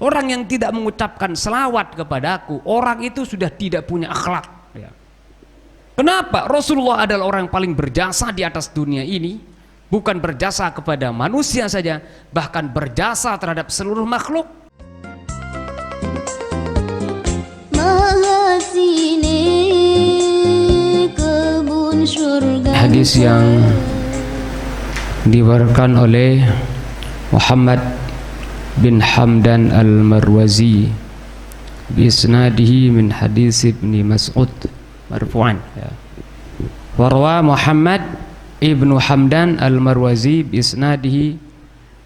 Orang yang tidak mengucapkan selawat kepadaku, orang itu sudah tidak punya akhlak ya. Kenapa? Rasulullah adalah orang yang paling berjasa di atas dunia ini. Bukan berjasa kepada manusia saja, bahkan berjasa terhadap seluruh makhluk. Hadis yang diwariskan oleh Muhammad bin Hamdan al-Marwazi bisnadihi min hadis Ibni Mas'ud marfu'an ya. Warwa Muhammad ibnu Hamdan al-Marwazi bisnadihi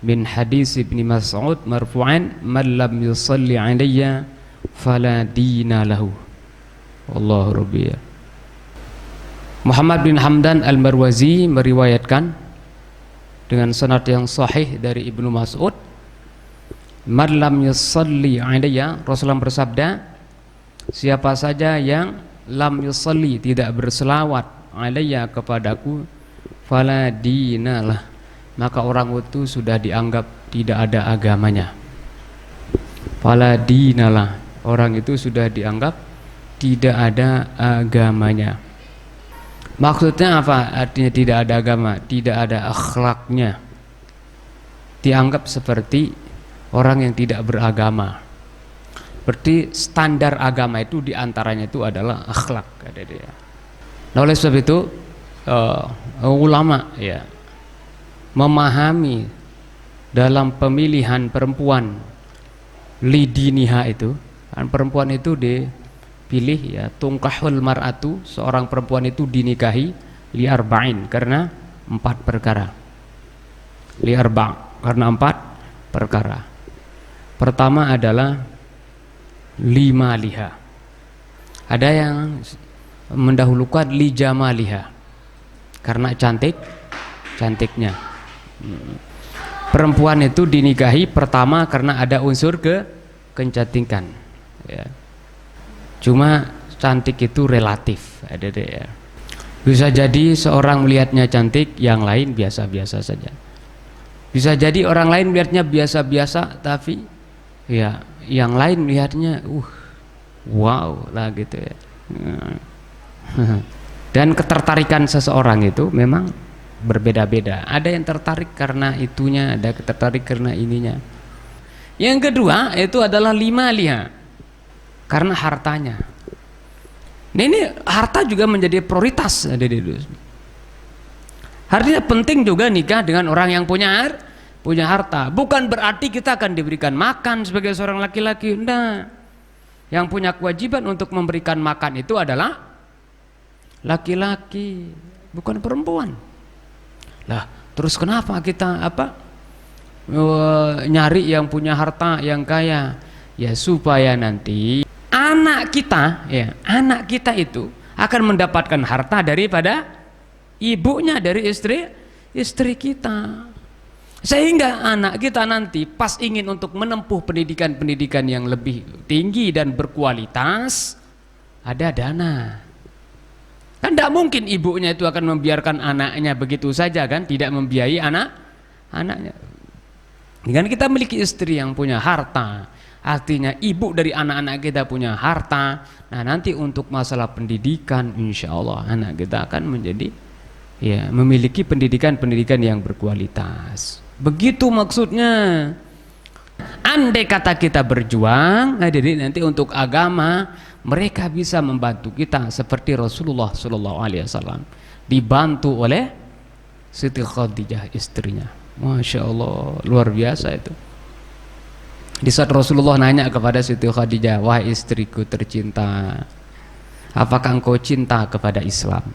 min hadis Ibni Mas'ud marfu'an man lam yusalli alayya fala dina lahu wallahu rabbi. Muhammad bin Hamdan al-Marwazi meriwayatkan dengan sanad yang sahih dari Ibnu Mas'ud, man lam yusalli alayya, Rasulullah bersabda, siapa saja yang lam yusalli, tidak berselawat, alayya, kepadaku, fala dinalah, maka orang itu sudah dianggap tidak ada agamanya. Fala dinalah, orang itu sudah dianggap tidak ada agamanya. Maksudnya apa? Artinya tidak ada agama, tidak ada akhlaknya, dianggap seperti orang yang tidak beragama. Berarti standar agama itu diantaranya itu adalah akhlak, kata dia. Nah, oleh sebab itu ulama ya memahami dalam pemilihan perempuan lidiniha itu, kan perempuan itu dipilih ya, tungkahul mar'atu, seorang perempuan itu dinikahi liarba'in, karena 4 perkara. Liarba' karena 4 perkara. Pertama adalah lima liha. Ada yang mendahulukan li jamaliha, karena cantiknya. Perempuan itu dinikahi pertama karena ada unsur kecantikan ya. Cuma cantik itu relatif, ada deh ya. Bisa jadi seorang melihatnya cantik, yang lain biasa-biasa saja. Bisa jadi orang lain melihatnya biasa-biasa, tapi ya yang lain melihatnya wow lah gitu ya. Dan ketertarikan seseorang itu memang berbeda-beda. Ada yang tertarik karena itunya, ada yang tertarik karena ininya. Yang kedua itu adalah lima liha, karena hartanya. Nah, ini harta juga menjadi prioritas. Artinya penting juga nikah dengan orang yang punya harta. Bukan berarti kita akan diberikan makan sebagai seorang laki-laki. Nah, yang punya kewajiban untuk memberikan makan itu adalah laki-laki, bukan perempuan. Lah, terus kenapa kita nyari yang punya harta, yang kaya? Ya supaya nanti anak kita itu akan mendapatkan harta daripada ibunya, dari istri kita. Sehingga anak kita nanti pas ingin untuk menempuh pendidikan yang lebih tinggi dan berkualitas, ada dana. Kan tidak mungkin ibunya itu akan membiarkan anaknya begitu saja, kan? Tidak membiayai anaknya. Dengan kita memiliki istri yang punya harta, artinya ibu dari anak-anak kita punya harta. Nah, nanti untuk masalah pendidikan, insya Allah anak kita akan menjadi ya memiliki pendidikan yang berkualitas. Begitu maksudnya. Andai kata kita berjuang, jadi nanti untuk agama, mereka bisa membantu kita seperti Rasulullah SAW dibantu oleh Siti Khadijah, istrinya. Masya Allah, luar biasa itu. Di saat Rasulullah nanya kepada Siti Khadijah, wahai istriku tercinta, apakah engkau cinta kepada Islam?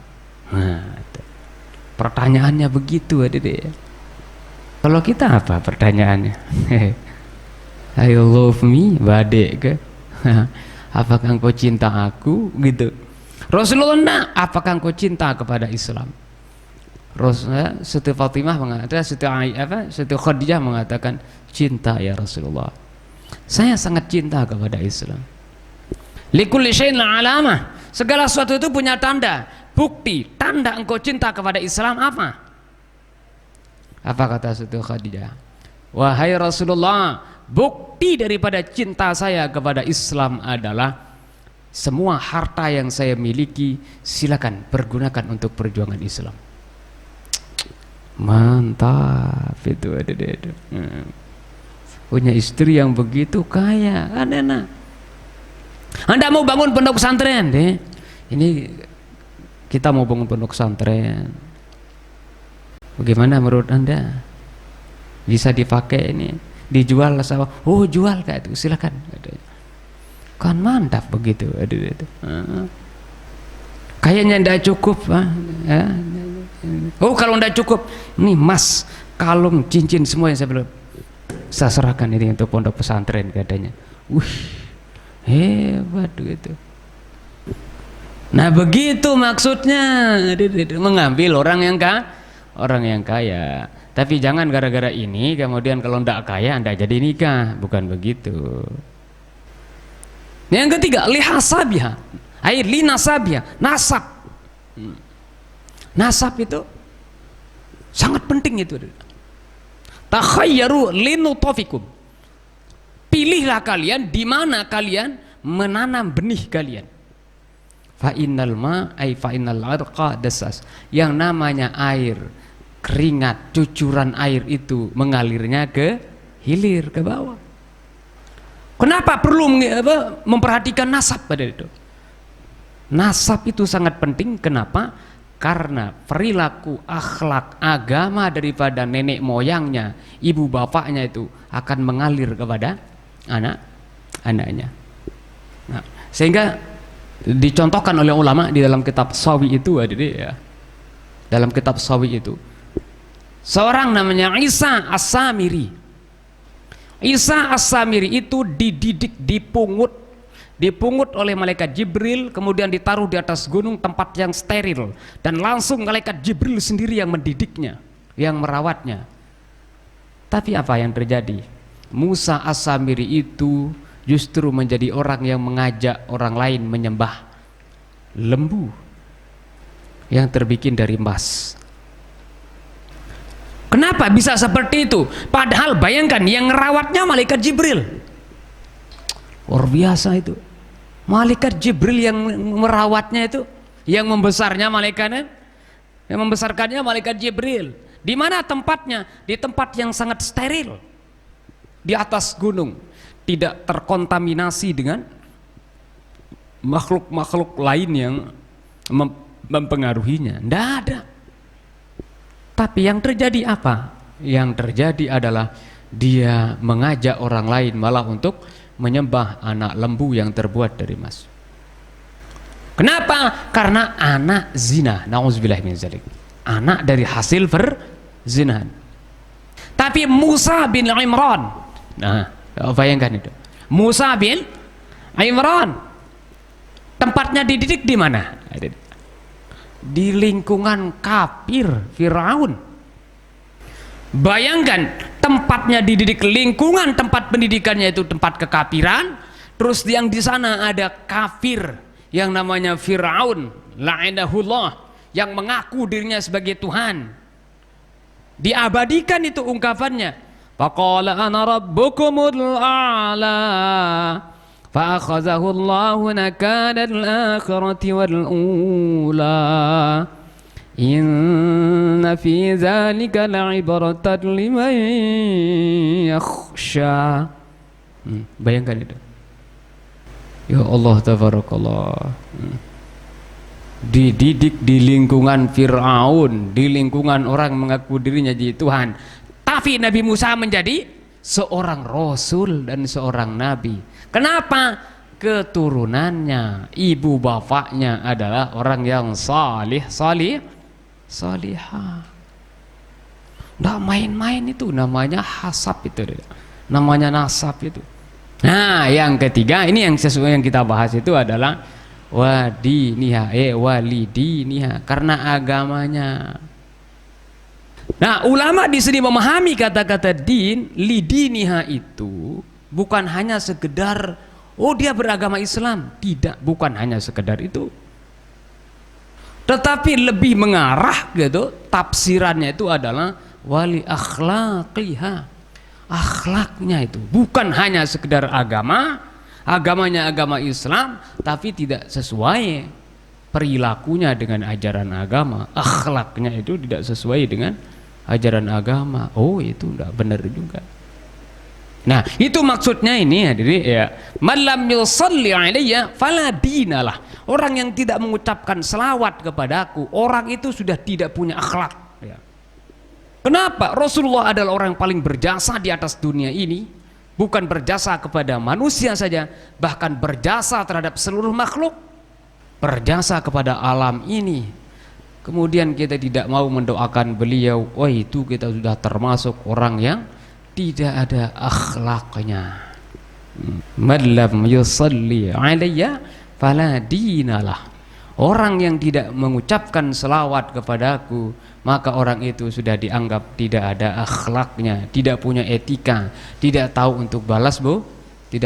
Nah, pertanyaannya begitu, adik-adik. Kalau kita apa pertanyaannya? I love me, badek ke? Apakah engkau cinta aku? Gitu. Rasulullah enggak, apakah engkau cinta kepada Islam? Rasulullah, Siti Fatimah mengatakan, Siti Khadijah mengatakan, cinta ya Rasulullah. Saya sangat cinta kepada Islam. Likulli syai'in alamah. Segala sesuatu itu punya tanda, bukti, tanda engkau cinta kepada Islam apa? Apa kata Siti Khadijah? Wahai Rasulullah, bukti daripada cinta saya kepada Islam adalah semua harta yang saya miliki silakan pergunakan untuk perjuangan Islam. Mantap itu, aduh. Punya istri yang begitu kaya kan enak. Anda mau bangun pondok pesantren deh, ini kita mau bangun pondok pesantren, bagaimana menurut Anda? Bisa dipakai ini, dijual sama? Oh jual kayak itu, silakan. Kan mantap begitu. Kayaknya ndak cukup, ya. Oh kalau ndak cukup, nih mas, kalung, cincin semua yang saya serahkan ini untuk pondok pesantren katanya. Hebat gitu. Nah begitu maksudnya, mengambil orang yang kaya. Tapi jangan gara-gara ini kemudian kalau ndak kaya Anda jadi nikah, bukan begitu. Yang ketiga, lihasabiha, linasabiha, nasab. Nasab itu sangat penting itu. Takhayyaru linutofikum. Pilihlah kalian di mana kalian menanam benih kalian. Fa innal arqa dasas. Yang namanya air, keringat, cucuran air itu mengalirnya ke hilir, ke bawah. Kenapa perlu memperhatikan nasab pada itu? Nasab itu sangat penting. Kenapa? Karena perilaku, akhlak, agama daripada nenek moyangnya, ibu bapaknya itu akan mengalir kepada anak-anaknya. Nah, sehingga dicontohkan oleh ulama di dalam kitab Sawi itu, ya. Dalam kitab Sawi itu, seorang namanya Isa As-Samiri. Isa As-Samiri itu dididik, dipungut oleh malaikat Jibril, kemudian ditaruh di atas gunung tempat yang steril, dan langsung malaikat Jibril sendiri yang mendidiknya, yang merawatnya. Tapi apa yang terjadi? Musa As-Samiri itu justru menjadi orang yang mengajak orang lain menyembah lembu yang terbikin dari emas. Kenapa bisa seperti itu? Padahal bayangkan yang merawatnya malaikat Jibril. Luar biasa itu. Malaikat Jibril yang merawatnya itu, yang membesarnya malaikatnya, yang membesarkannya malaikat Jibril. Di mana tempatnya? Di tempat yang sangat steril, di atas gunung, tidak terkontaminasi dengan makhluk-makhluk lain yang mempengaruhinya. Tidak ada. Tapi yang terjadi apa? Yang terjadi adalah dia mengajak orang lain malah untuk menyembah anak lembu yang terbuat dari emas. Kenapa? Karena anak zina, na'udzubillah min dzalik. Anak dari hasil perzinahan. Tapi Musa bin Imran, nah bayangkan itu, Musa bin Imran tempatnya dididik di mana? Di lingkungan kafir Firaun. Bayangkan tempatnya dididik, lingkungan tempat pendidikannya itu tempat kekafiran, terus yang di sana ada kafir yang namanya Firaun la'anahullah, yang mengaku dirinya sebagai Tuhan. Diabadikan itu ungkapannya, faqala ana rabbukumul a'la fa akhazahu Allahu nakala al-akhirati wal ula inna fi dzalika la'ibratan liman yakhsha. Bayangkan itu. Ya Allah tabarakallah. Dididik di lingkungan Fir'aun, di lingkungan orang mengaku dirinya jadi Tuhan. Tapi Nabi Musa menjadi seorang rasul dan seorang nabi. Kenapa? Keturunannya, ibu bapaknya adalah orang yang salihah. Nggak main-main itu, namanya hasab itu, namanya nasab itu. Nah yang ketiga, ini yang sesuai yang kita bahas itu adalah walidiniha, karena agamanya. Nah ulama di sini memahami kata-kata din, lidiniha itu bukan hanya sekedar oh dia beragama Islam, tidak, bukan hanya sekedar itu, tetapi lebih mengarah gitu, tafsirannya itu adalah wali akhlaqiha, akhlaknya itu. Bukan hanya sekedar agamanya agama Islam, tapi tidak sesuai perilakunya dengan ajaran agama, akhlaknya itu tidak sesuai dengan ajaran agama. Oh, itu tidak benar juga. Nah, itu maksudnya ini hadirin ya. Man lam yusalli alayya fala dinalah. Orang yang tidak mengucapkan selawat kepadaku, orang itu sudah tidak punya akhlak ya. Kenapa? Rasulullah adalah orang yang paling berjasa di atas dunia ini. Bukan berjasa kepada manusia saja, bahkan berjasa terhadap seluruh makhluk, berjasa kepada alam ini. Kemudian kita tidak mau mendoakan beliau, oh itu kita sudah termasuk orang yang tidak ada akhlaknya. Man lam yusalli alayya fala dinalah. Orang yang tidak mengucapkan selawat kepadaku, maka orang itu sudah dianggap tidak ada akhlaknya, tidak punya etika, tidak tahu untuk balas budi.